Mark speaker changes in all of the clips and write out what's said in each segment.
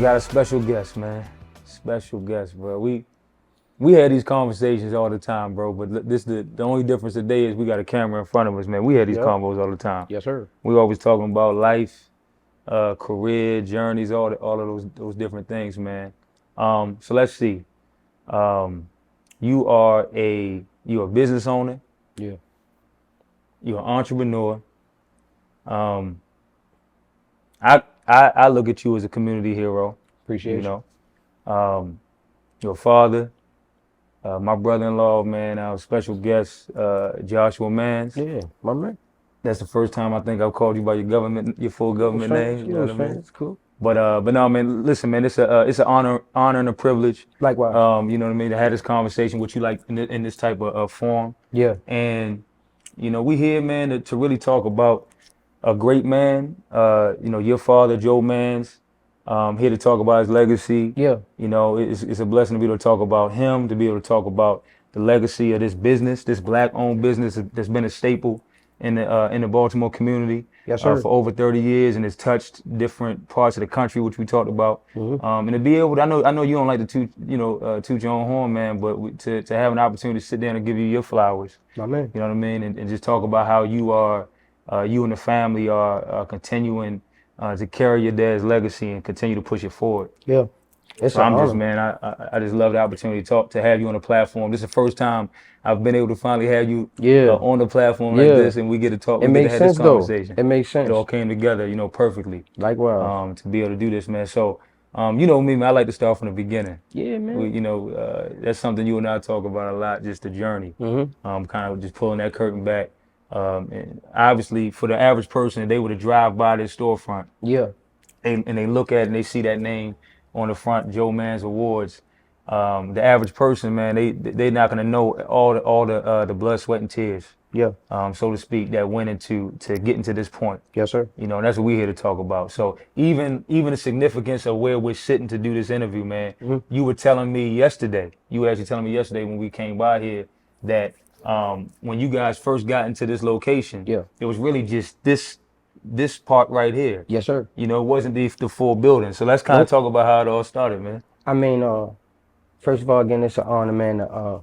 Speaker 1: man, got a special guest, man. Special guest, bro. We had these conversations all the time, bro. But this the only difference today is we got a camera in front of us, man. We had these combos all the time.
Speaker 2: Yes, sir.
Speaker 1: We always talking about life, career, journeys, all of those different things, man. So let's see. You're a business owner.
Speaker 2: Yeah.
Speaker 1: You're an entrepreneur. I look at you as a community hero.
Speaker 2: Appreciate
Speaker 1: you. Know, your father, my brother-in-law, man, our special guest, Joshua Manns.
Speaker 2: Yeah, my man.
Speaker 1: That's the first time I think I've called you by your full government name. You know what I mean?
Speaker 2: It's cool.
Speaker 1: But no, man. Listen, man. It's an honor and a privilege.
Speaker 2: Likewise.
Speaker 1: You know what I mean? To have this conversation with you, like in this type of form.
Speaker 2: Yeah.
Speaker 1: And we here, man, to really talk about a great man. Your father, Joe Manns. Here to talk about his legacy.
Speaker 2: Yeah.
Speaker 1: It's a blessing to be able to talk about him, to be able to talk about the legacy of this business, this black-owned business that's been a staple in the Baltimore community.
Speaker 2: Yes, sir.
Speaker 1: For over 30 years, and it's touched different parts of the country, which we talked about.
Speaker 2: Mm-hmm.
Speaker 1: And to be able to, I know you don't like to toot your own horn, man, but to have an opportunity to sit down and give you your flowers.
Speaker 2: My man.
Speaker 1: You know what I mean? And just talk about how you and the family are continuing to carry your dad's legacy and continue to push it forward.
Speaker 2: Yeah.
Speaker 1: I just love the opportunity to have you on the platform. This is the first time I've been able to finally have you on the platform like this, and we get to talk.
Speaker 2: It makes sense, though. It makes sense.
Speaker 1: It all came together, perfectly.
Speaker 2: Likewise.
Speaker 1: To be able to do this, man. So, me, man, I like to start from the beginning.
Speaker 2: Yeah, man.
Speaker 1: That's something you and I talk about a lot, just the journey.
Speaker 2: Mm-hmm.
Speaker 1: Kind of just pulling that curtain back. And obviously, for the average person, they were to drive by this storefront.
Speaker 2: Yeah.
Speaker 1: And they look at it and they see that name on the front, Joe Manns Awards. The average person, man, they're not gonna know all the blood, sweat, and tears.
Speaker 2: Yeah.
Speaker 1: So to speak, that went into getting to this point.
Speaker 2: Yes, sir.
Speaker 1: And that's what we're here to talk about. So even the significance of where we're sitting to do this interview, man. Mm-hmm. You were telling me yesterday. You were actually telling me yesterday when we came by here that when you guys first got into this location, it was really just this part right here.
Speaker 2: Yes, sir.
Speaker 1: It wasn't the full building. So let's kind of talk about how it all started, man.
Speaker 2: I mean, first of all, again, it's an honor, man, to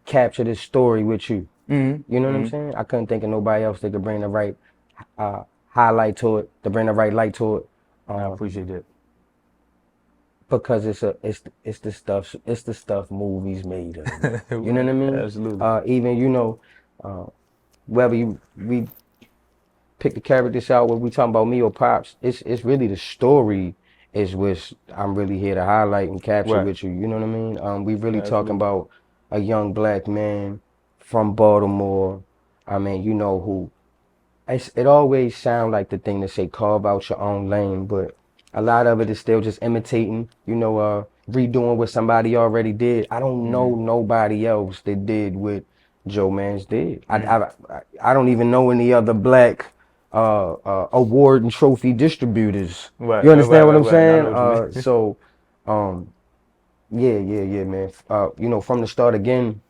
Speaker 2: capture this story with you.
Speaker 1: Mm-hmm.
Speaker 2: You know what I'm saying? I couldn't think of nobody else that could bring the right highlight to it, to bring the right light to it.
Speaker 1: I appreciate that.
Speaker 2: Because it's the stuff movies made of. You know what I mean?
Speaker 1: Absolutely.
Speaker 2: Even whether we pick the characters out, when we talking about me or Pops, it's really the story is what I'm really here to highlight and capture with you. You know what I mean? We really talking about a young black man from Baltimore. I mean, who it always sounds like the thing to say, carve out your own lane, but a lot of it is still just imitating, redoing what somebody already did. I don't know nobody else that did what Joe Manns did. I don't even know any other black award and trophy distributors.
Speaker 1: Right,
Speaker 2: you understand what I'm saying? Yeah, man. From the start again,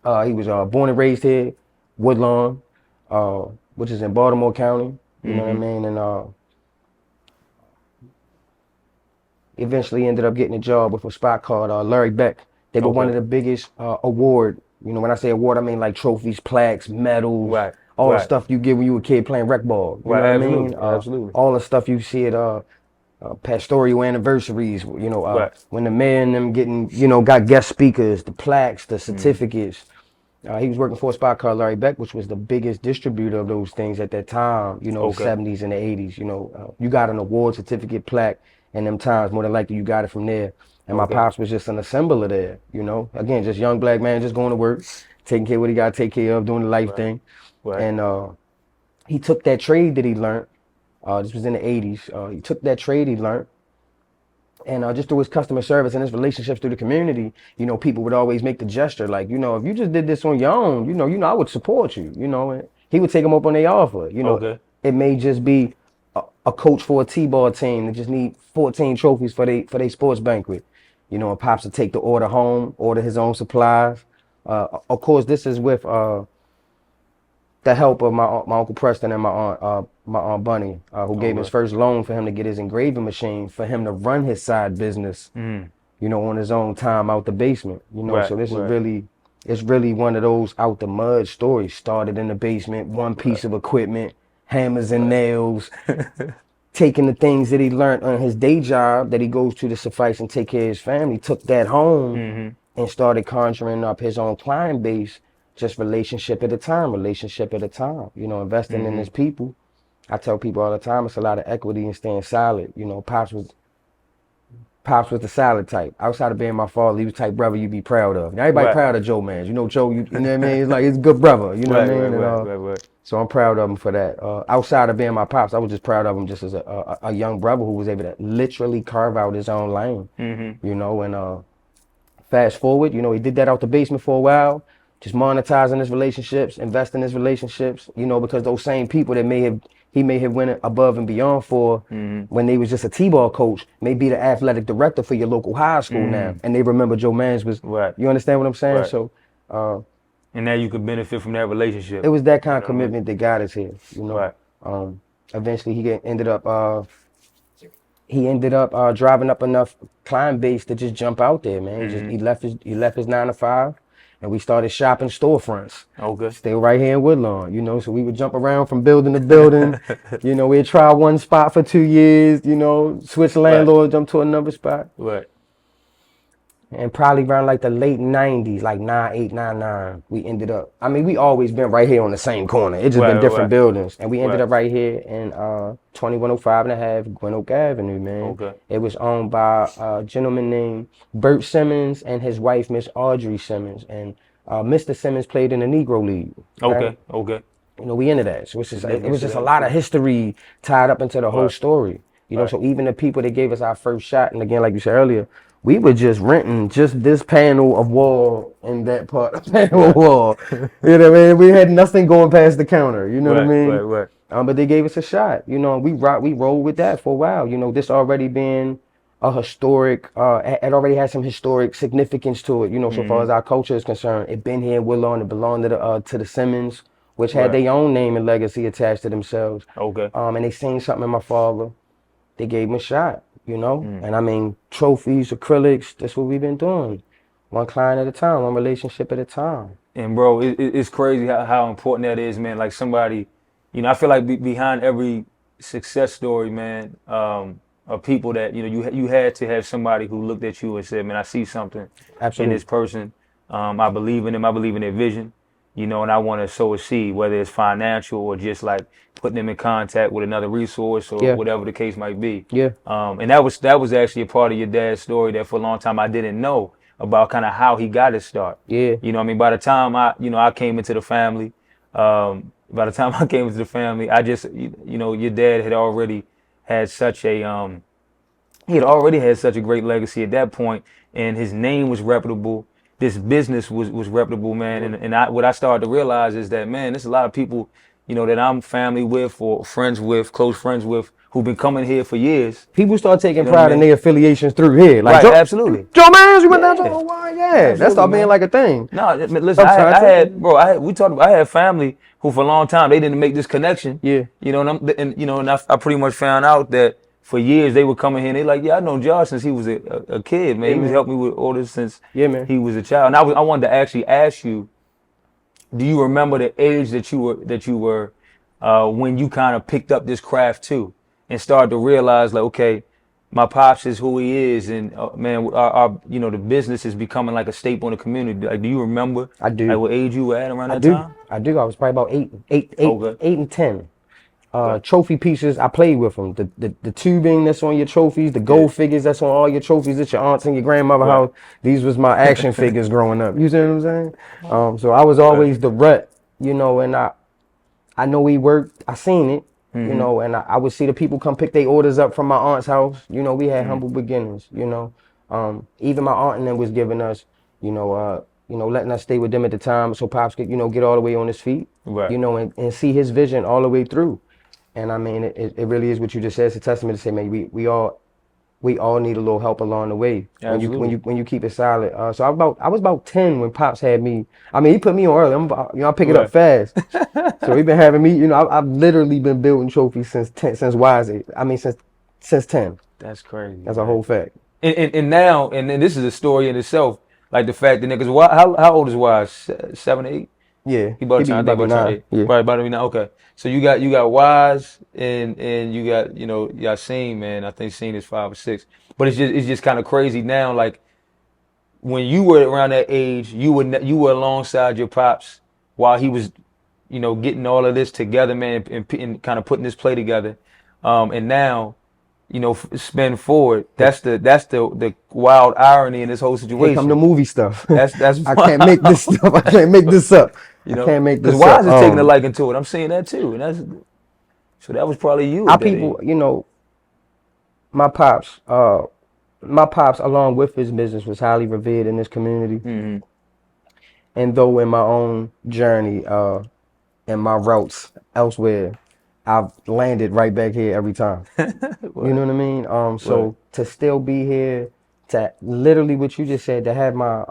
Speaker 2: he was born and raised here, Woodlawn, which is in Baltimore County. You know what I mean? And eventually ended up getting a job with a spot called Larry Beck. They were one of the biggest award. When I say award, I mean like trophies, plaques, medals, all the stuff you get when you were a kid playing rec ball. You know what I mean?
Speaker 1: Absolutely.
Speaker 2: All the stuff you see at pastoral anniversaries. When the mayor and them getting, got guest speakers, the plaques, the certificates. He was working for a spot called Larry Beck, which was the biggest distributor of those things at that time. 70s and the 80s. You got an award, certificate, plaque. In them times, more than likely you got it from there. And my pops was just an assembler there, Again, just young black man, just going to work, taking care of what he got to take care of, doing the life thing. Right. And he took that trade that he learned, this was in the 80s, he took that trade he learned, and just through his customer service and his relationships through the community, people would always make the gesture, like, if you just did this on your own, I would support you, and he would take them up on their offer, It may just be a coach for a T-ball team that just need 14 trophies for they sports banquet. And Pops would take the order home, order his own supplies. Of course, this is with the help of my Uncle Preston and my aunt my Aunt Bunny, who gave him his first loan for him to get his engraving machine, for him to run his side business, you know, on his own time out the basement, you know. So this is really, it's really one of those out the mud stories. Started in the basement, one piece of equipment, hammers and nails, taking the things that he learned on his day job that he goes to suffice and take care of his family, took that home and started conjuring up his own client base, just relationship at a time, you know, investing in his people. I tell people all the time, it's a lot of equity in staying solid. You know, Pops was the solid type. Outside of being my father, he was the type brother you'd be proud of. Now, everybody proud of Joe Manns. You know, Joe, you know what I mean? It's like, it's a good brother, you know what I mean? So I'm proud of him for that. Outside of being my pops, I was just proud of him just as a young brother who was able to literally carve out his own lane, you know, and fast forward, you know, he did that out the basement for a while, just monetizing his relationships, investing in his relationships, you know, because those same people that he may have went above and beyond for when they was just a T-ball coach, may be the athletic director for your local high school now, and they remember Joe Manns was, you understand what I'm saying? So,
Speaker 1: and now you could benefit from that relationship.
Speaker 2: It was that kind of commitment that got us here, you know. Eventually he ended up driving up enough client base to just jump out there, man. He left his 9 to 5, and we started shopping storefronts. Still right here in Woodlawn, you know. So we would jump around from building to building. You know, we'd try one spot for 2 years, you know, switch landlord, jump to another spot. And probably around like the late 90s, like 98, 99, we ended up, I mean, we always been right here on the same corner. It just been different buildings. And we ended up right here in 2105 and a half Gwen Oak Avenue, man. It was owned by a gentleman named Bert Simmons and his wife, Miss Audrey Simmons. And Mr. Simmons played in the Negro League. You know, we into that. So it was just a lot of history tied up into the whole story. You know, so even the people that gave us our first shot, and again, like you said earlier, we were just renting just this panel of wall and that part of panel of wall. You know what I mean? We had nothing going past the counter. You know what I mean? But they gave us a shot. You know, we rolled with that for a while. You know, this already been a historic, it already had some historic significance to it. You know, so far as our culture is concerned, it been here in Woodlawn. It belonged to the Simmons, which had their own name and legacy attached to themselves. And they seen something in my father. They gave him a shot. You know, and I mean, trophies, acrylics, that's what we've been doing. One client at a time, one relationship at a time.
Speaker 1: And bro, it's crazy how important that is, man. Like somebody, you know, I feel like behind every success story, man, of people that, you know, you had to have somebody who looked at you and said, man, I see something in this person. I believe in them. I believe in their vision, you know, and I want to sow a seed, whether it's financial or just like putting them in contact with another resource or whatever the case might be. And that was actually a part of your dad's story that for a long time I didn't know about, kind of how he got his start. You know, I mean, by the time I came into the family, I just, you know, your dad had already had such a great legacy at that point, and his name was reputable. This business was reputable, man. And what I started to realize is that, man, there's a lot of people, you know, that I'm family with or friends with, close friends with, who've been coming here for years.
Speaker 2: People start taking pride in their affiliations through here. Like,
Speaker 1: absolutely.
Speaker 2: Joe Manns, you went down to Hawaii, that started being like a thing.
Speaker 1: No, listen, I had family who for a long time, they didn't make this connection. You know, and I pretty much found out that for years they would come in here and they like, I know Josh since he was a kid, man. He was helping me with orders since he was a child. And I wanted to actually ask you, do you remember the age that you were when you kind of picked up this craft too and started to realize like, okay, my pops is who he is, and man, our you know, the business is becoming like a staple in the community. Like, do you remember?
Speaker 2: I do.
Speaker 1: Like what age you were at around that time?
Speaker 2: I do. I was probably about 8 and 10. Trophy pieces, I played with them. The tubing that's on your trophies, the gold figures that's on all your trophies at your aunt's and your grandmother's house. These was my action figures growing up. You see what I'm saying? So I was always the rut, you know, and I know he worked. I seen it, you know, and I would see the people come pick their orders up from my aunt's house. You know, we had humble beginnings, you know. Even my aunt and them was giving us, you know, letting us stay with them at the time so Pops could, you know, get all the way on his feet, you know, and see his vision all the way through. And I mean, it really is what you just said. It's a testament to say, man, we all, we all need a little help along the way
Speaker 1: Absolutely.
Speaker 2: when you keep it solid. So I was about 10 when Pops had me. I mean, he put me on early. I pick it up fast. So he been having me. I've literally been building trophies since Wise age. I mean, since 10.
Speaker 1: That's crazy.
Speaker 2: That's a whole fact.
Speaker 1: And now, and then this is a story in itself. Like the fact that niggas, how old is Wise? 7, 8?
Speaker 2: Yeah,
Speaker 1: He about to turn, I think about to turn 8.
Speaker 2: Yeah.
Speaker 1: Right, about to be 9. Okay. So you got Wise and you got, Yassine, man. I think Seen is 5 or 6. But it's just kind of crazy now. Like when you were around that age, you were alongside your pops while he was, getting all of this together, man, and kind of putting this play together. And now, spin forward. That's the wild irony in this whole situation.
Speaker 2: Here come the movie stuff.
Speaker 1: That's
Speaker 2: I can't make this stuff. I can't make this up. I can't make this up.
Speaker 1: Because Wise is taking a liking to it. I'm seeing that too, and so that was probably you.
Speaker 2: Our people, my pops, along with his business, was highly revered in this community.
Speaker 1: Mm-hmm.
Speaker 2: And though in my own journey and my routes elsewhere, I've landed right back here every time. You know what I mean? So to still be here, to literally what you just said, to have my,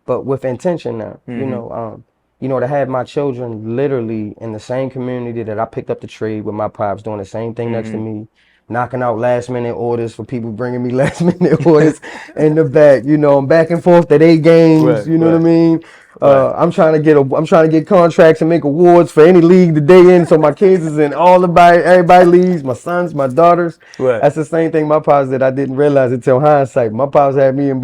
Speaker 2: but with intention now, to have my children literally in the same community that I picked up the trade with my pops, doing the same thing next to me, knocking out last minute orders for people bringing me last minute orders in the back, I'm back and forth to their games, you know what I mean? I'm trying to get contracts and make awards for any league that they in, so my kids is in everybody leagues, my sons, my daughters. That's the same thing my pops did. I didn't realize until hindsight. My pops had me in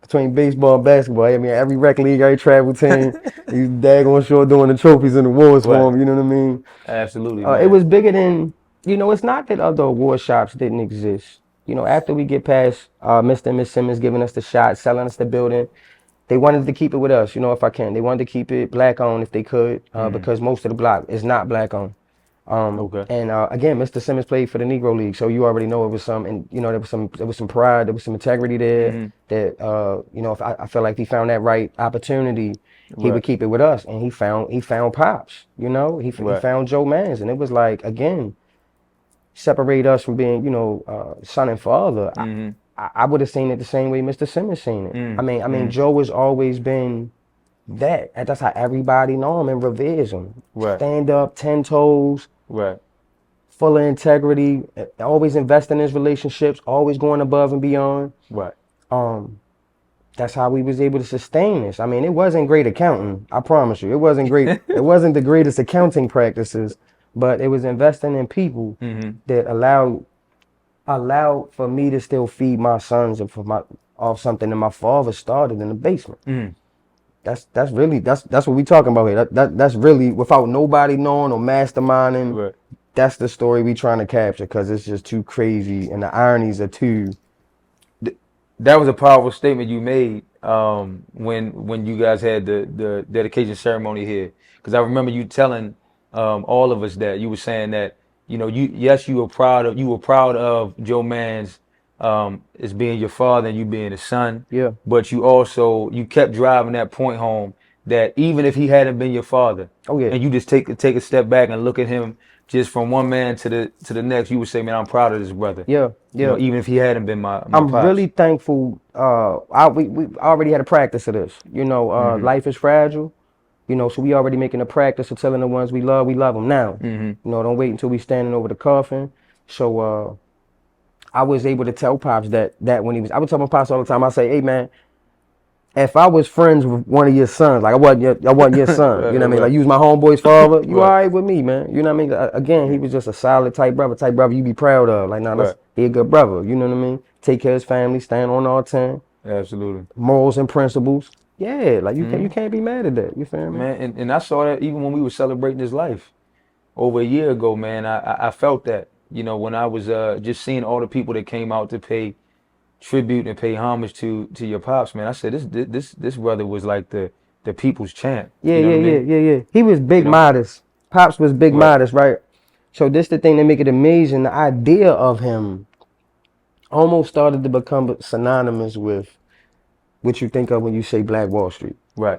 Speaker 2: between baseball and basketball. I mean, every rec league, every travel team, he's daggone sure doing the trophies and awards for him, you know what I mean?
Speaker 1: Absolutely.
Speaker 2: It was bigger than, it's not that other award shops didn't exist. After we get past Mr. and Miss Simmons giving us the shot, selling us the building, they wanted to keep it with us, if I can. They wanted to keep it black owned if they could, because most of the block is not black owned. And again, Mr. Simmons played for the Negro League, so you already know it was some, and there was some pride, there was some integrity there. That if I felt like he found that right opportunity, he would keep it with us. And he found Pops, he found Joe Manns, and it was like, again, separate us from being son and father. I would have seen it the same way Mr. Simmons seen it. I mean, Joe has always been that. That's how everybody know him and reveres him. Stand up, 10 toes, full of integrity, always investing in his relationships, always going above and beyond. That's how we was able to sustain this. I mean, it wasn't great accounting. I promise you, it wasn't great. It wasn't the greatest accounting practices, but it was investing in people that allowed for me to still feed my sons off something that my father started in the basement. That's what we talking about here. That's really, without nobody knowing or masterminding, that's the story we trying to capture, because it's just too crazy and the ironies are too.
Speaker 1: That was a powerful statement you made when you guys had the dedication ceremony here, because I remember you telling all of us that you were saying that you were proud of Joe Manns as being your father and you being his son.
Speaker 2: Yeah.
Speaker 1: But you kept driving that point home that even if he hadn't been your father, and you just take a step back and look at him just from one man to the next, you would say, man, I'm proud of this brother.
Speaker 2: Yeah.
Speaker 1: Even if he hadn't been my
Speaker 2: I'm
Speaker 1: pops.
Speaker 2: really thankful. We already had a practice of this. Life is fragile. So we already making a practice of telling the ones we love them now. Don't wait until we standing over the coffin. So I was able to tell Pops that when I would tell my Pops all the time, I say, hey man, if I was friends with one of your sons, like I wasn't your son, you know what I mean? Like you was my homeboy's father, you all right with me, man. You know what I mean? Again, he was just a solid type brother you be proud of. Like, he a good brother, you know what I mean? Take care of his family, stand on all 10.
Speaker 1: Absolutely.
Speaker 2: Morals and principles. Yeah, like you can't be mad at that. You feel me?
Speaker 1: Man, and I saw that even when we were celebrating his life over a year ago, man. I felt that, when I was just seeing all the people that came out to pay tribute and pay homage to your pops, man. I said this brother was like the people's champ.
Speaker 2: Yeah. He was big modest. Pops was big modest, right? So this the thing that make it amazing. The idea of him almost started to become synonymous with what you think of when you say Black Wall Street.
Speaker 1: Right.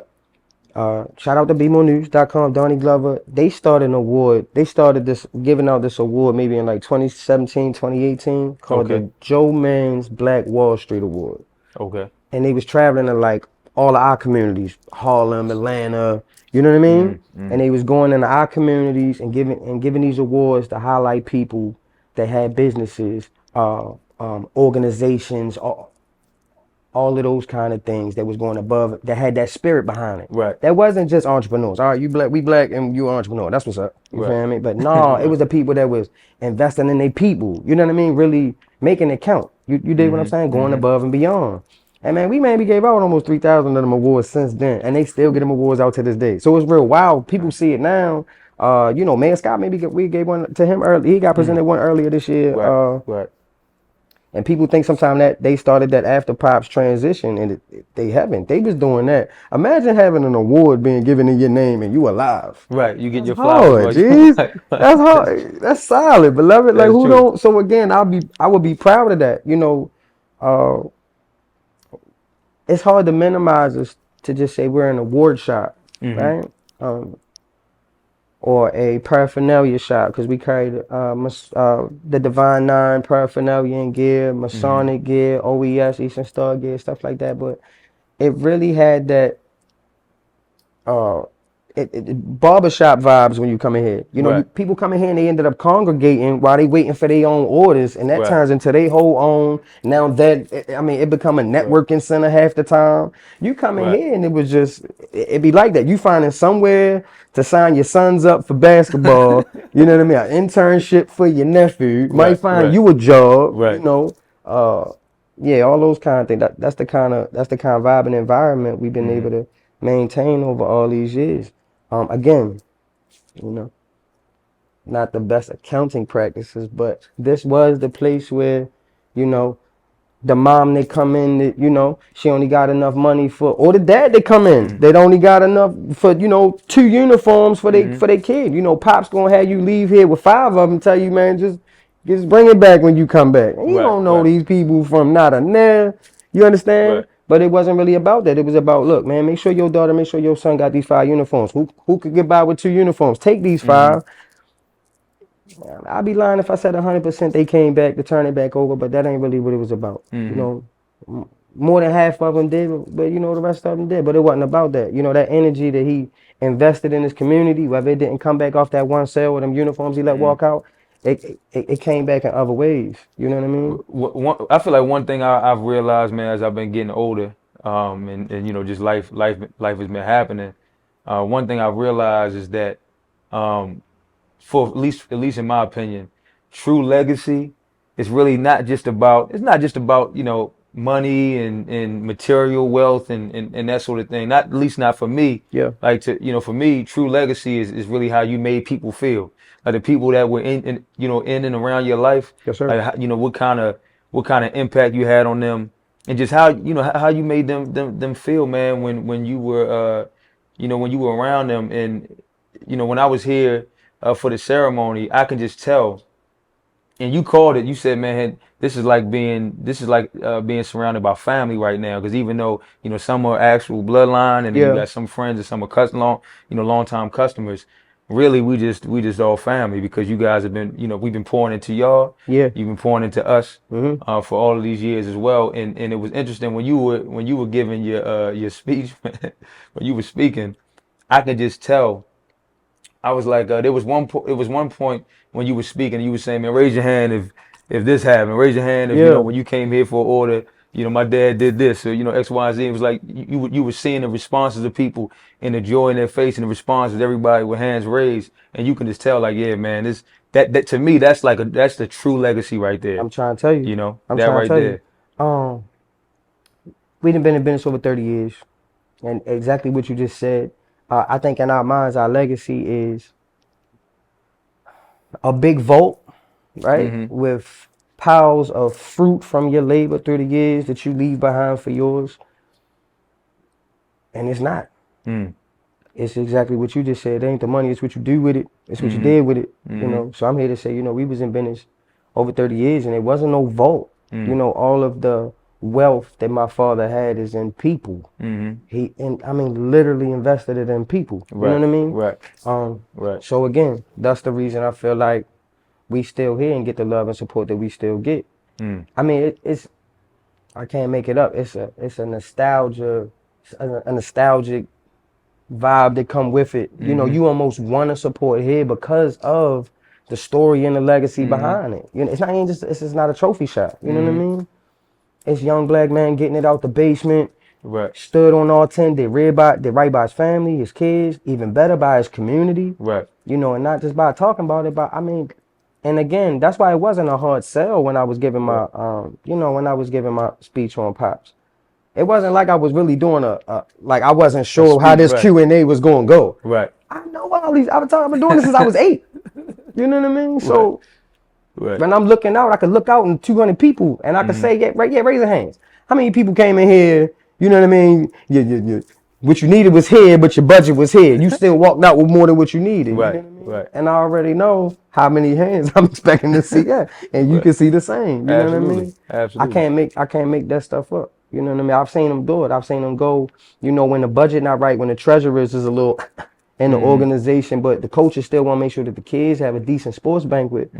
Speaker 2: Shout out to bmorenews.com, Donnie Glover. They started an award. They started this giving out this award maybe in like 2017, 2018 called
Speaker 1: Okay.
Speaker 2: the Joe Manns Black Wall Street Award.
Speaker 1: Okay.
Speaker 2: And they was traveling to like all of our communities, Harlem, Atlanta, you know what I mean? And they was going into our communities and giving these awards to highlight people that had businesses, organizations, all of those kind of things that was going above, that had that spirit behind it.
Speaker 1: Right.
Speaker 2: That wasn't just entrepreneurs. All right, you black, we black, and you entrepreneur. That's what's up. You feel me? But no, it was the people that was investing in their people. You know what I mean? Really making it count. You dig what I'm saying? Going above and beyond. And man, we maybe gave out almost 3,000 of them awards since then, and they still get them awards out to this day. So it's real wild. People see it now. You know, Mayor Scott, maybe we gave one to him early. He got presented one earlier this year.
Speaker 1: Right.
Speaker 2: And people think sometimes that they started that after Pop's transition, and they haven't. They was doing that. Imagine having an award being given in your name and you alive.
Speaker 1: Right. You get
Speaker 2: That's
Speaker 1: your flowers.
Speaker 2: hard, jeez. That's hard. That's solid, beloved. Like, who don't? So again, I would be proud of that. You know, it's hard to minimize us to just say we're an award shop, right? Or a paraphernalia shop, because we carry the Divine Nine paraphernalia and gear, Masonic gear, OES, Eastern Star gear, stuff like that. But it really had that barbershop vibes when you come in here. You know, people come in here and they ended up congregating while they waiting for their own orders, and that turns into their whole own. Now that, I mean, it become a networking center half the time. You come in here and it was just, it be like that. You finding somewhere to sign your sons up for basketball. You know what I mean? An internship for your nephew. You might find you a job. You know, yeah, all those kind of things. That's the kind of vibe and environment we've been able to maintain over all these years. Again, you know, not the best accounting practices, but this was the place where, you know, the mom, they come in, you know, she only got enough money for, or the dad, they come in, they only got enough for, you know, 2 uniforms for their kid. You know, Pop's gonna have you leave here with 5 of them, tell you, man, just bring it back when you come back. And you don't know these people from not a there. You understand? But it wasn't really about that. It was about, look, man, make sure your daughter, make sure your son got these 5 uniforms. Who could get by with 2 uniforms? Take these 5. I'd be lying if I said 100% they came back to turn it back over, but that ain't really what it was about. You know, more than half of them did, but you know, the rest of them did. But it wasn't about that. You know, that energy that he invested in his community, whether it didn't come back off that one sale with them uniforms he let walk out, it came back in other ways. You know what I mean?
Speaker 1: I feel like one thing I've realized, man, as I've been getting older, and you know, just life has been happening. One thing I've realized is that, for at least in my opinion, true legacy is really not just about. It's not just about, you know, money and material wealth and that sort of thing. Not, at least not for me.
Speaker 2: Yeah.
Speaker 1: Like, to, you know, for me, true legacy is really how you made people feel. Like the people that were in you know, in and around your life.
Speaker 2: Yes, sir.
Speaker 1: Like, you know, what kind of impact you had on them, and just how, you know, how you made them feel, man, when you were you know, when you were around them. And you know, when I was here for the ceremony, I can just tell. And you called it. You said, man, this is like being surrounded by family right now. Because even though, you know, some are actual bloodline, and then you got some friends and some are long-time customers. Really, we just all family, because you guys have been, you know, we've been pouring into y'all.
Speaker 2: Yeah.
Speaker 1: You've been pouring into us for all of these years as well. And it was interesting when you were giving your speech, when you were speaking, I could just tell. I was like, there was one point when you were speaking, you were saying, man, raise your hand if this happened. Raise your hand if, you know, when you came here for an order, you know, my dad did this, or, you know, X, Y, Z. It was like you were seeing the responses of people and the joy in their face, and the responses, everybody with hands raised, and you can just tell, like, yeah, man, that to me, that's the true legacy right there.
Speaker 2: I'm trying to tell you.
Speaker 1: You know,
Speaker 2: I'm
Speaker 1: that
Speaker 2: trying
Speaker 1: right
Speaker 2: to tell
Speaker 1: there.
Speaker 2: You. We done been in business over 30 years, and exactly what you just said. I think in our minds, our legacy is a big vault, right? With piles of fruit from your labor through the years that you leave behind for yours. And it's not. It's exactly what you just said. It ain't the money, it's what you do with it. It's what you did with it. You know, so I'm here to say, you know, we was in business over 30 years and it wasn't no vault. You know, all of the wealth that my father had is in people. Literally invested it in people. You know what I mean?
Speaker 1: Right.
Speaker 2: So again, that's the reason I feel like we still here and get the love and support that we still get. I mean, it's I can't make it up. It's a nostalgia, a nostalgic vibe that come with it. You know, you almost want to support here because of the story and the legacy behind it. You know, it's not even just, it's just not a trophy shot. You know what I mean? It's young black man getting it out the basement.
Speaker 1: Right.
Speaker 2: Stood on all 10, did right by his family, his kids, even better by his community.
Speaker 1: Right.
Speaker 2: You know, and not just by talking about it, but I mean, and again, that's why it wasn't a hard sell when I was giving my, when I was giving my speech on Pops. It wasn't like I was really doing like I wasn't sure how this Q&A was going to go.
Speaker 1: Right.
Speaker 2: I know all these, I've been doing this since I was 8. You know what I mean? So when I'm looking out, I could look out and 200 people and I could say, raise your hands. How many people came in here? You know what I mean? What you needed was here, but your budget was here. You still walked out with more than what you needed.
Speaker 1: Right,
Speaker 2: you know what I mean?
Speaker 1: right.
Speaker 2: And I already know how many hands I'm expecting to see. Yeah, and you can see the same. You know what I mean?
Speaker 1: Absolutely.
Speaker 2: I can't make that stuff up. You know what I mean? I've seen them do it. I've seen them go. You know, when the budget not right, when the treasurers is a little in the organization, but the coaches still want to make sure that the kids have a decent sports banquet.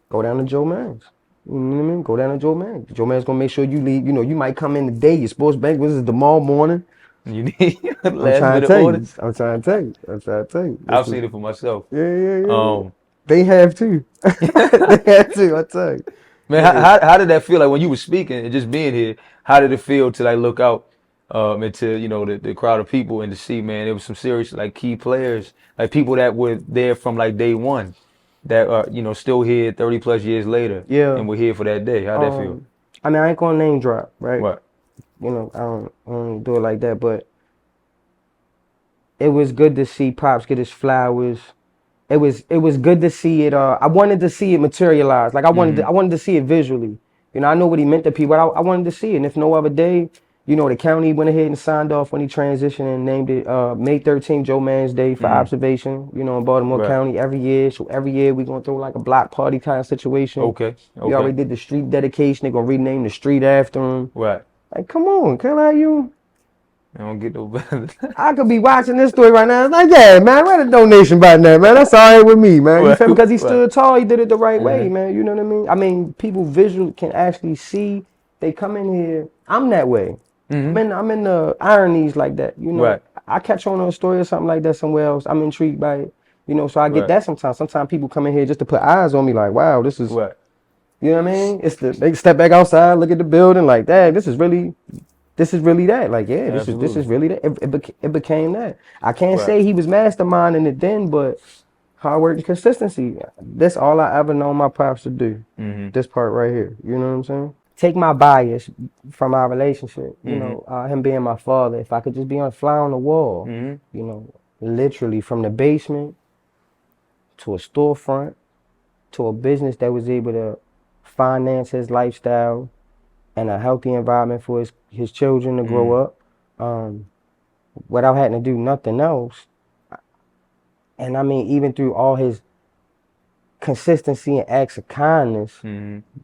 Speaker 2: Go down to Joe Manns. You know what I mean? Go down to Joe Manns. Joe Manns gonna make sure you leave. You know, you might come in today. Your sports banquet is tomorrow morning.
Speaker 1: You need
Speaker 2: I'm trying to tell you.
Speaker 1: I've seen it for myself.
Speaker 2: Yeah. They have too. They have too. I tell you.
Speaker 1: Man, how did that feel like when you were speaking and just being here? How did it feel to like look out into, you know, the crowd of people and to see, man, there was some serious like key players, like people that were there from like day one that are, you know, still here 30 plus years later.
Speaker 2: Yeah.
Speaker 1: And we're here for that day. How'd that feel?
Speaker 2: I mean, I ain't gonna name drop, right?
Speaker 1: What?
Speaker 2: You know, I don't do it like that, but it was good to see Pops get his flowers. It was good to see it. I wanted to see it materialize. Like I wanted to see it visually. You know, I know what he meant to people. I wanted to see it. And if no other day, you know, the county went ahead and signed off when he transitioned and named it May 13th, Joe Manns Day for observation, you know, in Baltimore County every year. So every year we're going to throw like a block party kind of situation.
Speaker 1: Okay.
Speaker 2: We already did the street dedication. They're going to rename the street after him.
Speaker 1: Right.
Speaker 2: Like, come on, can I you?
Speaker 1: I don't get no better.
Speaker 2: I could be watching this story right now. It's like, yeah, man, write a donation by that, man. That's all right with me, man. You feel me? Because he stood tall, he did it the right way, man. You know what I mean? I mean, people visually can actually see. They come in here. I'm that way. I'm in the ironies like that. You know, I catch on a story or something like that somewhere else. I'm intrigued by it. You know, so I get that sometimes. Sometimes people come in here just to put eyes on me, like, wow, this is. You know what I mean? They step back outside, look at the building, like, dang, this is really that. Like, yeah, this is really that. It became that. I can't say he was masterminding it then, but hard work and consistency. That's all I ever known my pops to do. This part right here. You know what I'm saying? Take my bias from our relationship. You know, him being my father. If I could just be on fly on the wall, you know, literally from the basement to a storefront to a business that was able to finance his lifestyle and a healthy environment for his children to grow up without having to do nothing else. And I mean, even through all his consistency and acts of kindness,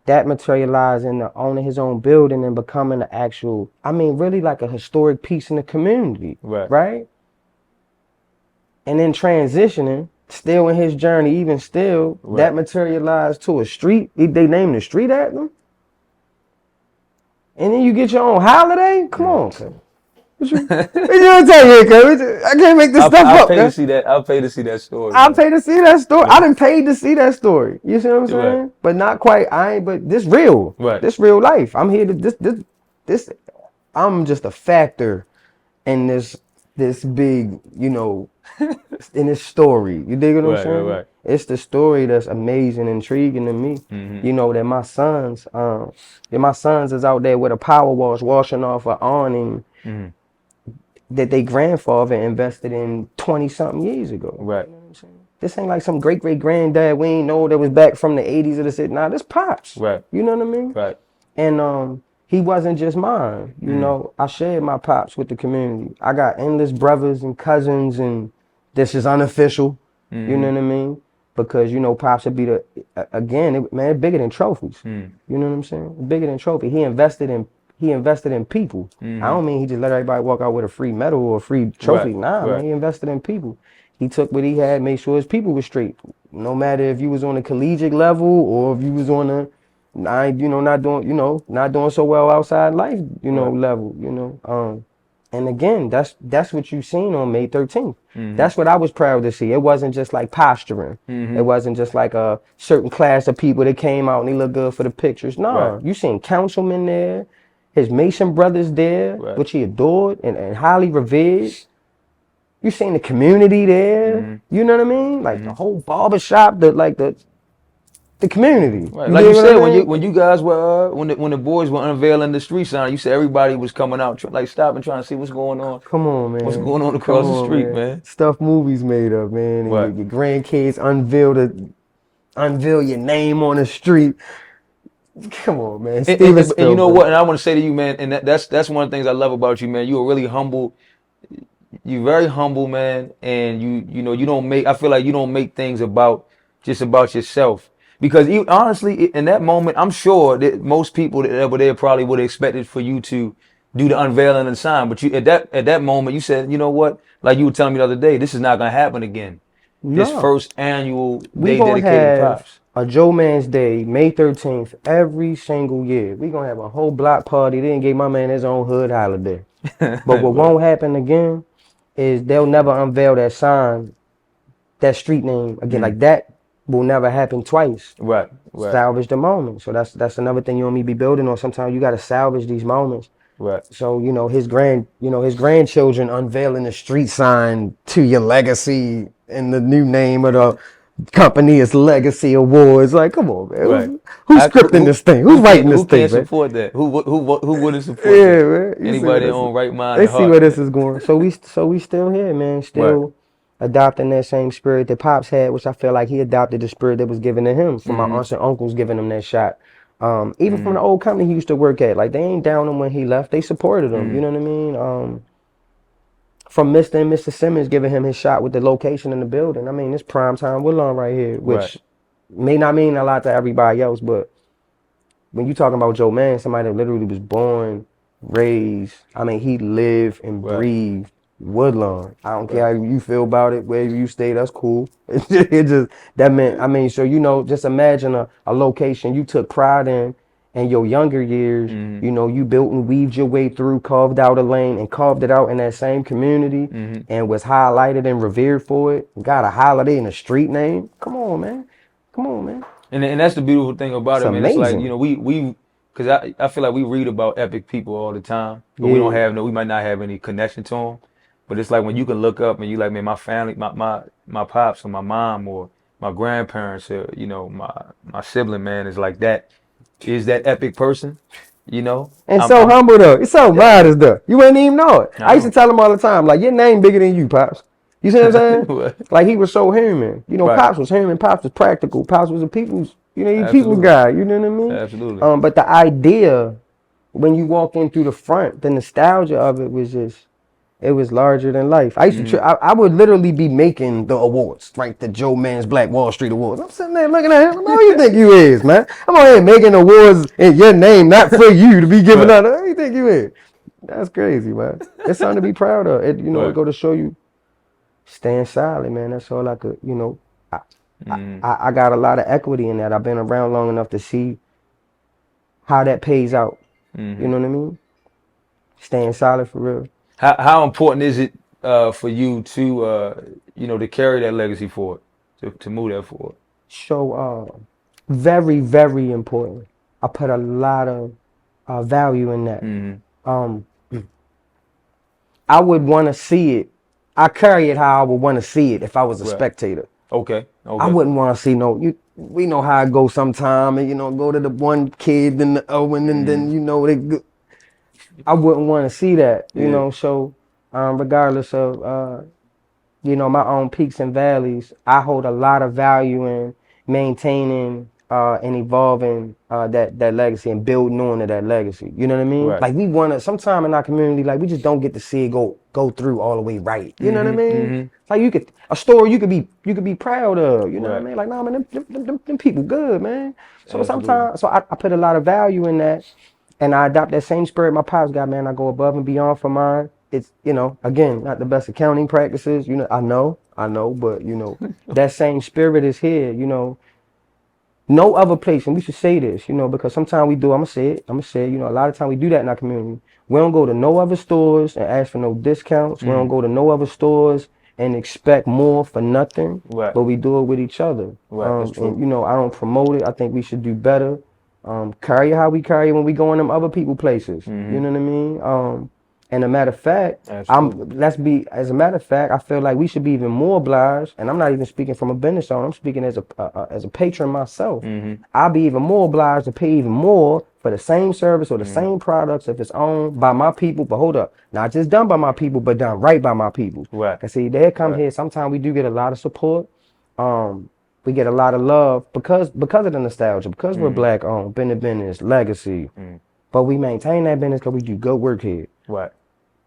Speaker 2: that materialized into owning his own building and becoming an actual, I mean, really like a historic piece in the community, right? And then transitioning, still in his journey, even still, that materialized to a street. They named the street after him. And then you get your own holiday? Come on, cuz. What you gonna tell you, cuz? I can't make this stuff up.
Speaker 1: I'll pay to see that. I'll pay to see that story.
Speaker 2: I'll pay to see that story. I done paid to see that story. You see what I'm saying? But not quite. But this real. This real life. I'm here to this. I'm just a factor in this big, you know, in this story. You dig what I'm saying? It's the story that's amazing, intriguing to me. You know, that my sons is out there with a power wash, washing off an awning that they grandfather invested in 20-something years ago. You know what I'm saying? This ain't like some great-great-granddad we ain't know that was back from the 80s or the 60s. Nah, this Pops. You know what I mean? And he wasn't just mine. You know, I shared my Pops with the community. I got endless brothers and cousins, and this is unofficial. You know what I mean? because Pops would be man, bigger than trophies. You know what I'm saying? Bigger than trophy. He invested in people. I don't mean he just let everybody walk out with a free medal or a free trophy. Nah, man, he invested in people. He took what he had, made sure his people were straight. No matter if you was on a collegiate level or if you was on a not doing so well outside life, level, and again, that's what you seen on May 13th. That's what I was proud to see. It wasn't just like posturing. It wasn't just like a certain class of people that came out and they look good for the pictures. No, you seen councilmen there, his Mason brothers there, which he adored and highly revered. You seen the community there. You know what I mean? Like the whole barbershop, the community.
Speaker 1: Right. Like you said, when you guys were when the boys were unveiling the street sign, you said everybody was coming out like stopping trying to see what's going on.
Speaker 2: Come on, man.
Speaker 1: What's going on across the street, man?
Speaker 2: Stuff movies made up, man. And your grandkids unveil your name on the street. Come on, man.
Speaker 1: And you know what? And I want to say to you, man, and that's one of the things I love about you, man. You are really humble. You're very humble, man, and you don't make. I feel like you don't make things just about yourself. Because honestly, in that moment, I'm sure that most people that were there probably would have expected for you to do the unveiling and sign. But you at that moment, you said, you know what? Like you were telling me the other day, this is not gonna happen again. No. This first annual day dedicated to Pops.
Speaker 2: A Joe Man's Day, May 13th, every single year. We're gonna have a whole block party. Then gave my man his own hood holiday. But what won't happen again is they'll never unveil that sign, that street name again. Like that will never happen twice.
Speaker 1: Right.
Speaker 2: Salvage the moment. So that's another thing you and me be building on. Sometimes you gotta salvage these moments.
Speaker 1: Right.
Speaker 2: So his grandchildren unveiling the street sign to your legacy, and the new name of the company is Legacy Awards. Like, come on, man.
Speaker 1: Right.
Speaker 2: Who's scripting this thing? Who's writing this thing?
Speaker 1: Who can't support that? Who wouldn't support that?
Speaker 2: Man.
Speaker 1: Anybody on right mind?
Speaker 2: They see where this is going. So we still here, man. Still adopting that same spirit that Pops had, which I feel like he adopted the spirit that was given to him from my aunts and uncles giving him that shot. Even from the old company he used to work at, like they ain't down him when he left. They supported him. You know what I mean? From Mr. and Mr. Simmons giving him his shot with the location in the building. I mean, it's primetime Woodlawn right here, which may not mean a lot to everybody else, but when you talking about Joe Mann, somebody that literally was born, raised, I mean, he lived and breathed Woodlawn. I don't care how you feel about it, wherever you stay, that's cool. It just, that meant, I mean, so, just imagine a location you took pride in your younger years, you built and weaved your way through, carved out a lane and carved it out in that same community and was highlighted and revered for it. Got a holiday and a street name. Come on, man.
Speaker 1: And that's the beautiful thing about it, man.
Speaker 2: Amazing.
Speaker 1: It's like, we because I feel like we read about epic people all the time, but we might not have any connection to them. But it's like when you can look up and you like, man, my family, my pops or my mom or my grandparents or, my sibling, man, is like that. Is that epic person, And
Speaker 2: I'm humble though. It's so modest though. You wouldn't even know it. I used to tell him all the time, like, your name bigger than you, Pops. You see what I'm saying? Like he was so human. Pops was human. Pops was practical. Pops was a people's, people's guy. You know what I mean?
Speaker 1: Absolutely.
Speaker 2: But the idea, when you walk in through the front, the nostalgia of it was just, it was larger than life. I used to, I would literally be making the awards, right? The Joe Mann's Black Wall Street Awards. I'm sitting there looking at him. Who you think you is, man? I'm out here making awards in your name, not for you to be giving out. Who you think you is? That's crazy, man. It's something to be proud of. It, it go to show you, staying silent, man. That's all I could, I got a lot of equity in that. I've been around long enough to see how that pays out. You know what I mean? Staying silent for real.
Speaker 1: How important is it for you to to carry that legacy forward, to move that forward?
Speaker 2: So very, very important. I put a lot of value in that. I would want to see it. I carry it how I would want to see it if I was a spectator.
Speaker 1: Okay.
Speaker 2: I wouldn't want to see we know how it goes sometime, and go to the one kid, then the Owen, and then they go. I wouldn't want to see that, so regardless of, my own peaks and valleys, I hold a lot of value in maintaining and evolving that legacy and building on to that legacy. You know what I mean?
Speaker 1: Right.
Speaker 2: Like we wanna sometime in our community, like we just don't get to see it go through all the way right. You know what I mean? Like a story you could be proud of. You know what I
Speaker 1: Right.
Speaker 2: mean? Like nah, man, them people good, man. So
Speaker 1: Absolutely.
Speaker 2: sometimes, I put a lot of value in that, and I adopt that same spirit my pops got, man. I go above and beyond for mine. It's, again, not the best accounting practices. I know, but that same spirit is here. No other place, and we should say this, because sometimes we do. I'm gonna say it. A lot of time we do that in our community. We don't go to no other stores and ask for no discounts. We don't go to no other stores and expect more for nothing.
Speaker 1: Right.
Speaker 2: But we do it with each other.
Speaker 1: Right. That's true.
Speaker 2: And I don't promote it. I think we should do better. Carry how we carry when we go in them other people places. You know what I mean? And a matter of fact, as a matter of fact, I feel like we should be even more obliged. And I'm not even speaking from a business owner. I'm speaking as a patron myself. I'll be even more obliged to pay even more for the same service or the same products if it's owned by my people. But hold up, not just done by my people, but done right by my people.
Speaker 1: Right.
Speaker 2: Cause see, they come here. Sometimes we do get a lot of support. We get a lot of love because of the nostalgia, because we're black owned, been in business, legacy. But we maintain that business because we do good work here.
Speaker 1: Right.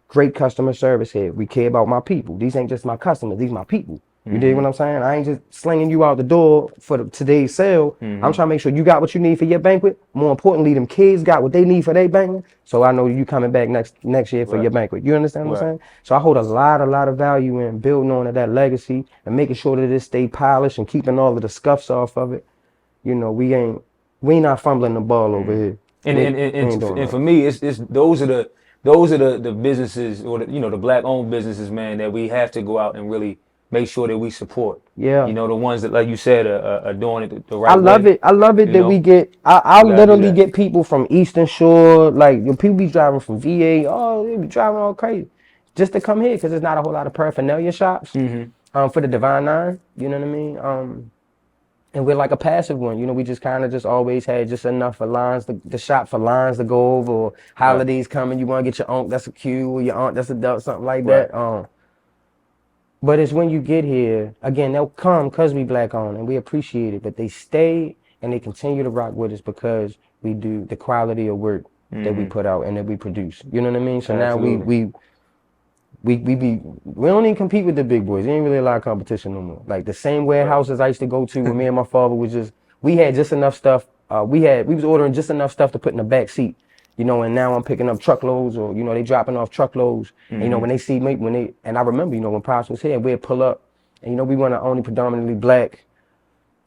Speaker 2: Great customer service here. We care about my people. These ain't just my customers. These my people. You dig what I'm saying? I ain't just slinging you out the door for today's sale. I'm trying to make sure you got what you need for your banquet. More importantly, them kids got what they need for their banquet. So I know you coming back next year for your banquet. You understand what I'm saying? So I hold a lot of value in building on to that legacy and making sure that it stay polished and keeping all of the scuffs off of it. We not fumbling the ball over here.
Speaker 1: And for me, it's those are the businesses, or the black owned businesses, man, that we have to go out and really make sure that we support.
Speaker 2: Yeah.
Speaker 1: The ones that, like you said, are doing it the right way.
Speaker 2: I love it that we get. I literally get people from Eastern Shore, like people be driving from VA. Oh, they be driving all crazy just to come here because there's not a whole lot of paraphernalia shops for the Divine Nine. You know what I mean? And we're like a passive one. We just kind of just always had just enough for lines, the shop for lines to go over, or holidays coming, you want to get your uncle that's a Q, or your aunt that's a duck, something like that. But it's when you get here, again, they'll come because we black owned and we appreciate it, but they stay and they continue to rock with us because we do the quality of work that we put out and that we produce. You know what I mean? So
Speaker 1: Absolutely.
Speaker 2: now we don't even compete with the big boys. There ain't really a lot of competition no more. Like the same warehouses I used to go to when me and my father we had just enough stuff. We was ordering just enough stuff to put in the back seat. And now I'm picking up truckloads, or they dropping off truckloads. And, when they see me, and I remember, when Pops was here, we'd pull up, and we one of the only predominantly black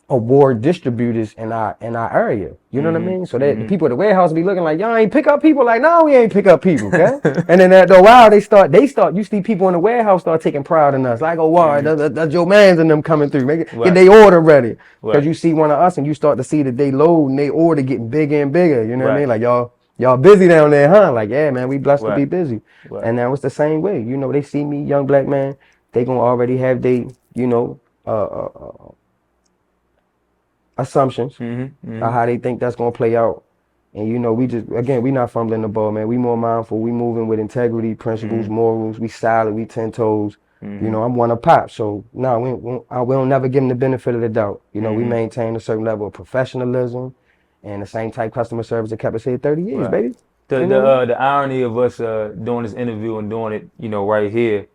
Speaker 2: award distributors in our area. You know what I mean? So that the people at the warehouse be looking like, y'all ain't pick up people. Like, no, we ain't pick up people, okay? And then after a while, they start. You see people in the warehouse start taking pride in us. Like, oh, wow, that's your mans and them coming through. Get they order ready. Because you see one of us and you start to see that they load and they order getting bigger and bigger. You know what I mean? Like, y'all busy down there, huh? Like, yeah, man, we blessed to be busy. And now it's the same way. They see me, young black man, they gonna already have they, assumptions of how they think that's gonna play out. And we not fumbling the ball, man. We more mindful. We moving with integrity, principles, morals. We solid. We 10 toes. I'm one of Pop. So no, we don't never give them the benefit of the doubt. We maintain a certain level of professionalism and the same type customer service that kept us here 30 years, baby.
Speaker 1: The irony of us doing this interview and doing it, right here,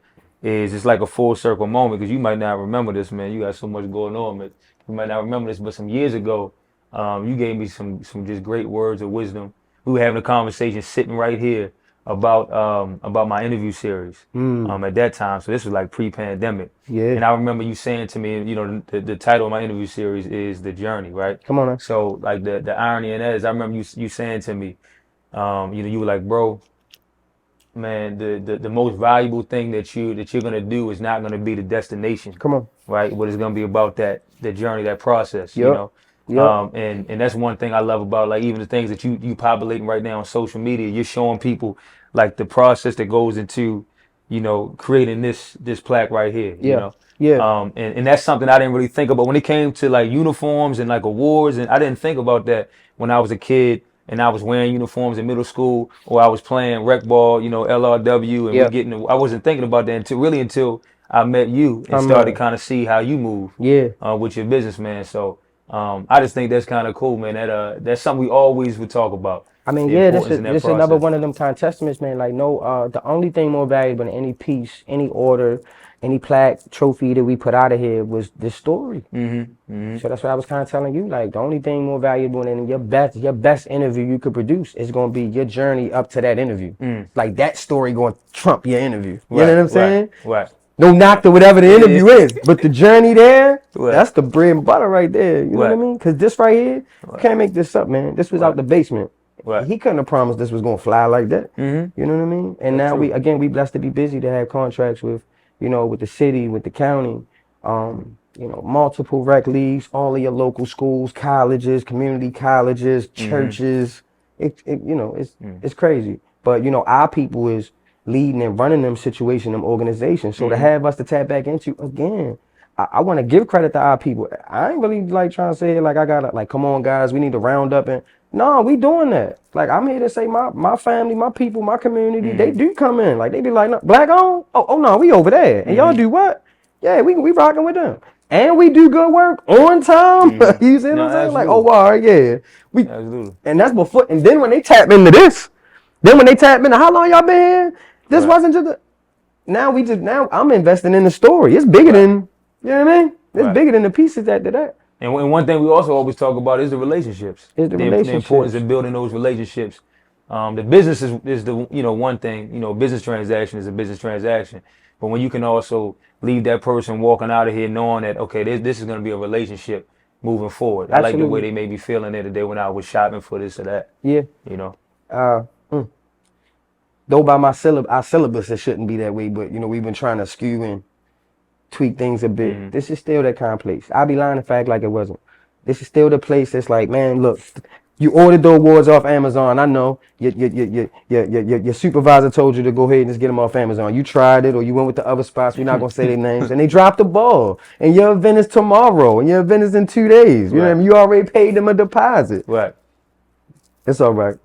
Speaker 1: is it's like a full circle moment, because you might not remember this, man. You got so much going on, but you might not remember this. But some years ago, you gave me some just great words of wisdom. We were having a conversation sitting right here about my interview series at that time. So this was like pre-pandemic.
Speaker 2: Yeah.
Speaker 1: And I remember you saying to me, the title of my interview series is The Journey, right?
Speaker 2: Come on now.
Speaker 1: So like the irony in that is I remember you saying to me, you were like, bro, man, the most valuable thing that you're gonna do is not gonna be the destination.
Speaker 2: Come on.
Speaker 1: Right? But it's gonna be about the journey, that process,
Speaker 2: Yep.
Speaker 1: And that's one thing I love about, like, even the things that you populating right now on social media. You're showing people like the process that goes into, creating this plaque right here. And that's something I didn't really think about when it came to like uniforms and like awards, and I didn't think about that when I was a kid and I was wearing uniforms in middle school, or I was playing rec ball, LRW, and I wasn't thinking about that until I met you and started kind of see how you move with your business, man. So I just think that's kind of cool, man. That's something we always would talk about.
Speaker 2: I mean,
Speaker 1: The
Speaker 2: yeah,
Speaker 1: importance in that
Speaker 2: this is another
Speaker 1: process.
Speaker 2: one of them kind of testaments, man. Like, no, the only thing more valuable than any piece, any order, any plaque, trophy that we put out of here was this story. So that's what I was kind of telling you. Like, the only thing more valuable than your best interview you could produce is going to be your journey up to that interview. Like, that story going to trump your interview. You know what I'm saying?
Speaker 1: Right.
Speaker 2: No knock to whatever the interview is, but the journey there,
Speaker 1: Right.
Speaker 2: that's the bread and butter right there. You know what I mean? Because this right here, you can't make this up, man. This was out the basement.
Speaker 1: Right.
Speaker 2: He couldn't have promised this was gonna fly like that. You know what I mean? And now we blessed to be busy to have contracts with, with the city, with the county, multiple rec leagues, all of your local schools, colleges, community colleges, churches. It's crazy. But our people is leading and running them situation, them organizations. So to have us to tap back into again, I want to give credit to our people. I ain't really like trying to say like I gotta like come on guys, we need to round up and no, we doing that. Like I'm here to say my family, my people, my community, they do come in. Like they be like, no, black on? Oh no, we over there. And y'all do what? Yeah, we rocking with them. And we do good work on time. You see what I'm saying? Like, oh wow, yeah.
Speaker 1: Absolutely.
Speaker 2: And that's before and then when they tap into this, how long y'all been here? This wasn't just now I'm investing in the story. It's bigger than you know what I mean? It's bigger than the pieces that.
Speaker 1: And one thing we also always talk about is the relationships.
Speaker 2: The
Speaker 1: importance of building those relationships. The business is the one thing. Business transaction is a business transaction. But when you can also leave that person walking out of here knowing that okay, this is going to be a relationship moving forward. Absolutely. I like the way they may be feeling it today when I was shopping for this or that.
Speaker 2: Yeah. Though by our syllabus it shouldn't be that way, but we've been trying to skew and tweak things a bit. This is still that kind of place. I'll be lying to fact like it wasn't. This is still the place that's like, man, look, you ordered the awards off Amazon. I know your supervisor told you to go ahead and just get them off Amazon. You tried it or you went with the other spots. We're not gonna say their names, and they dropped the ball. And your event is tomorrow, and your event is in 2 days. You know what I mean? You already paid them a deposit.
Speaker 1: Right.
Speaker 2: It's all right.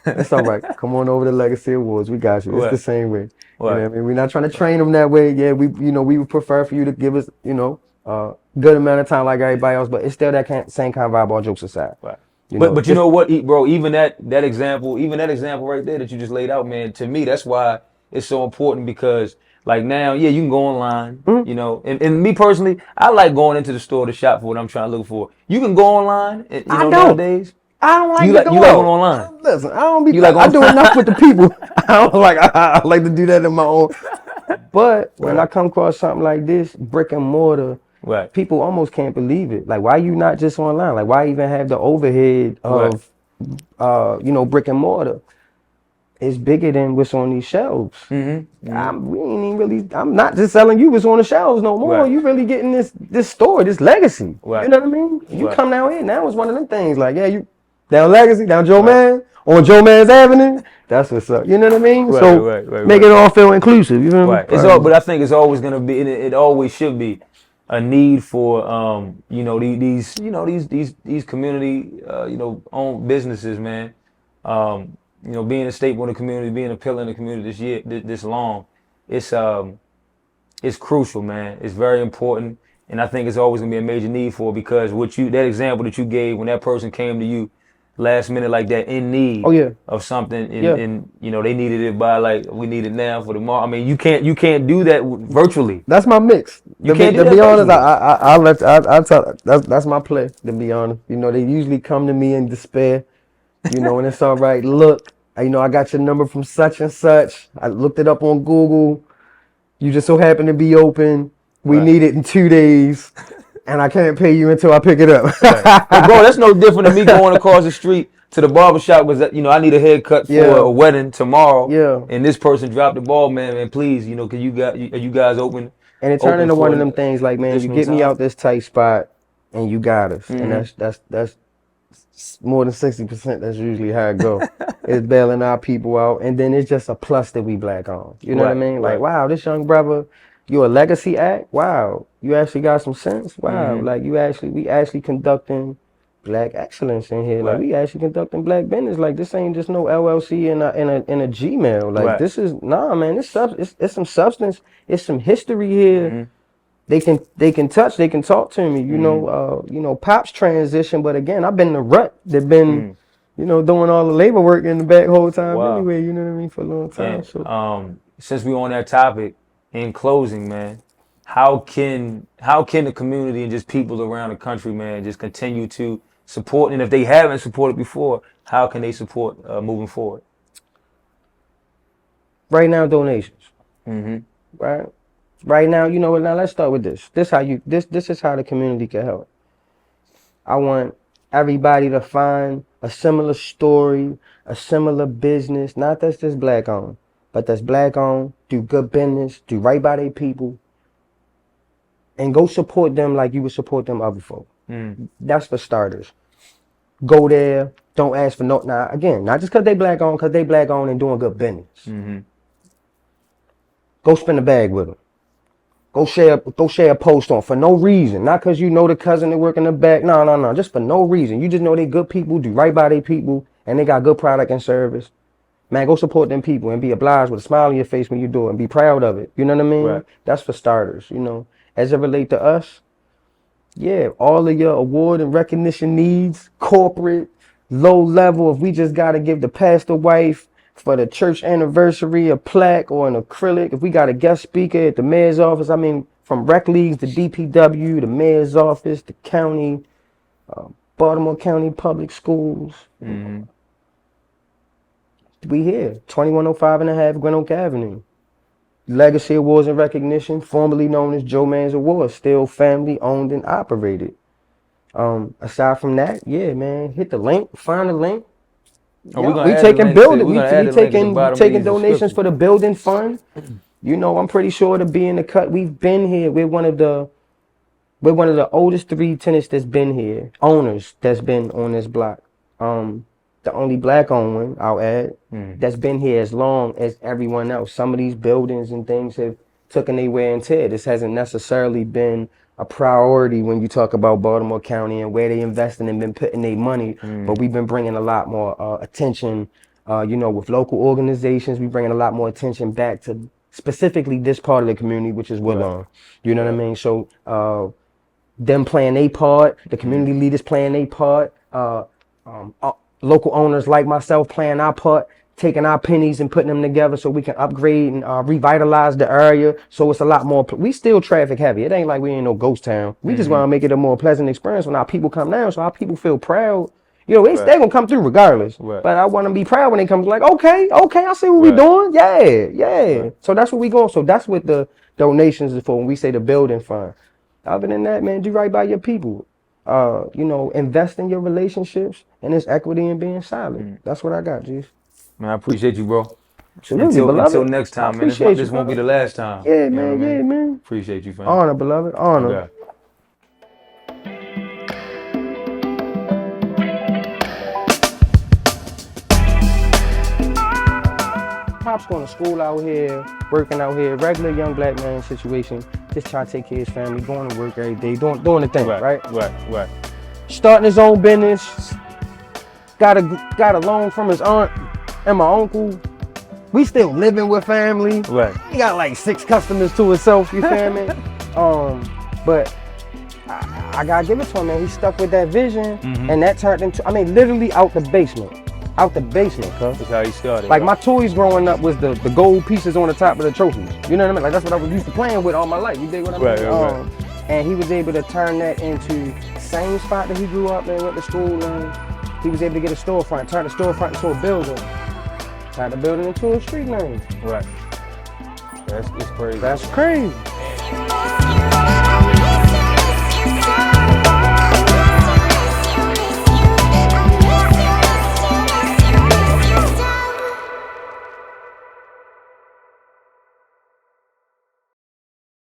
Speaker 2: It's all right. Come on over to Legacy Awards. We got you. It's the same way. You know what I mean? We're not trying to train them that way. Yeah, we would prefer for you to give us, good amount of time like everybody else, but it's still that same kind of vibe, all jokes aside.
Speaker 1: Right. But you know what, bro, even that example right there that you just laid out, man, to me, that's why it's so important because like now, yeah, you can go online, and me personally, I like going into the store to shop for what I'm trying to look for. You can go online, nowadays.
Speaker 2: I don't like
Speaker 1: you like going online.
Speaker 2: Listen, I don't be. I do enough with the people. I don't like. I like to do that in my own. But when I come across something like this, brick and mortar, people almost can't believe it. Like, why you not just online? Like, why even have the overhead of, brick and mortar? It's bigger than what's on these shelves. I'm not just selling you what's on the shelves no more. You really getting this story, this legacy. You know what I mean? You come down here now. It's one of them things. Like, yeah, you. Down Legacy, down Joe Mann, on Joe Mann's Avenue. That's what's up. You know what I mean? Make it all feel inclusive. You know what I mean?
Speaker 1: But I think it's always gonna be, and it always should be, a need for these community owned businesses, man. Being a staple in the community, being a pillar in the community this long, it's crucial, man. It's very important, and I think it's always gonna be a major need for it because that example that you gave when that person came to you last minute like that in need of something and they needed it by like we need it now for tomorrow. I mean you can't do that virtually.
Speaker 2: That's my mix. To be honest, I'll tell that's my play, to be honest. They usually come to me in despair, and it's all right. Look, I got your number from such and such. I looked it up on Google. You just so happen to be open. We need it in 2 days. And I can't pay you until I pick it up.
Speaker 1: But bro, that's no different than me going across the street to the barbershop because I need a haircut for a wedding tomorrow. Yeah. And this person dropped the ball, man. And please, are you guys open?
Speaker 2: And it turned into one of them things like, man, you get me out this tight spot, and you got us. And that's more than 60%. That's usually how it go. It's bailing our people out, and then it's just a plus that we black on. You know what I mean? Like, wow, this young brother. You a legacy act? Wow. You actually got some sense? Wow. Like we actually conducting black excellence in here. Like we actually conducting black business. Like this ain't just no LLC in a Gmail. Like this is man, it's some substance. It's some history here they can touch, they can talk to me. You know, Pop's transition, but again, I've been in the rut. They've been, you know, doing all the labor work in the back whole time anyway. You know what I mean, for a long time.
Speaker 1: And,
Speaker 2: so
Speaker 1: since we're on that topic, in closing, man, how can the community and just people around the country, man, just continue to support? And if they haven't supported before, how can they support moving forward?
Speaker 2: Right now, donations.
Speaker 1: Mm-hmm.
Speaker 2: Right now, you know what? Now let's start with this. This is how the community can help. I want everybody to find a similar story, a similar business, not that's just black owned, but that's black owned, do good business, do right by their people, and go support them like you would support them other folk. That's for starters. Go there, don't ask for no. Now again, not just because they black owned, and doing good business. Go spend a bag with them. Go share a post on for no reason. Not because you know the cousin that work in the back. No. Just for no reason. You just know they good people, do right by their people, and they got good product and service. Man, go support them people and be obliged with a smile on your face when you do it and be proud of it. You know what I mean?
Speaker 1: Right.
Speaker 2: That's for starters, you know. As it relate to us, yeah, all of your award and recognition needs, corporate, low level, if we just got to give the pastor wife for the church anniversary a plaque or an acrylic, if we got a guest speaker at the mayor's office, I mean, from rec leagues to DPW, the mayor's office, the county, Baltimore County Public Schools. We here, 2105 and a half Glen Oak Avenue. Legacy Awards and Recognition, formerly known as Joe Manns Awards, still family owned and operated. Aside from that, yeah, man, hit the link, find the link. We taking building. We taking donations for the building fund. You know, I'm pretty sure to be in the cut. We've been here. We're one of the oldest 3 tenants that's been here, owners that's been on this block. The only black owned one, I'll add, that's been here as long as everyone else. Some of these buildings and things have taken their wear and tear. This hasn't necessarily been a priority when you talk about Baltimore County and where they investing and been putting their money, but we've been bringing a lot more attention, you know, with local organizations. We bringing a lot more attention back to specifically this part of the community, which is Woodlawn. You know what I mean? So them playing their part, the community leaders playing their part, local owners like myself playing our part, taking our pennies and putting them together so we can upgrade and revitalize the area. So it's a lot more. We still traffic heavy. It ain't like we ain't no ghost town. We just want to make it a more pleasant experience when our people come down, so our people feel proud. You know, they gonna come through regardless. But I want to be proud when they come. Like, okay, I see what we doing. Yeah. So that's what we going. So that's what the donations is for when we say the building fund. Other than that, man, do right by your people. You know, invest in your relationships and it's equity and being solid. That's what I got, G's.
Speaker 1: Man, I appreciate you, bro.
Speaker 2: Absolutely,
Speaker 1: until next time, man. This won't be the last time.
Speaker 2: Yeah, man.
Speaker 1: Appreciate you, fam.
Speaker 2: Honor, beloved. Honor.
Speaker 1: Okay.
Speaker 2: Pop's going to school out here, working out here, regular young black man situation, just trying to take care of his family, going to work every day, doing the thing, right? Starting his own business, got a loan from his aunt and my uncle. We still living with family.
Speaker 1: Right.
Speaker 2: He got like 6 customers to himself, you feel me? But I gotta give it to him, man. He stuck with that vision, and that turned into, I mean, literally out the basement, cuz.
Speaker 1: That's how he started.
Speaker 2: Like my toys growing up was the gold pieces on the top of the trophies. You know what I mean? Like that's what I was used to playing with all my life. You dig what I mean?
Speaker 1: Right.
Speaker 2: And he was able to turn that into the same spot that he grew up in, went to school in. He was able to get a storefront, turn the storefront into a building. Turn the building into a street name.
Speaker 1: Right. It's crazy.
Speaker 2: That's crazy.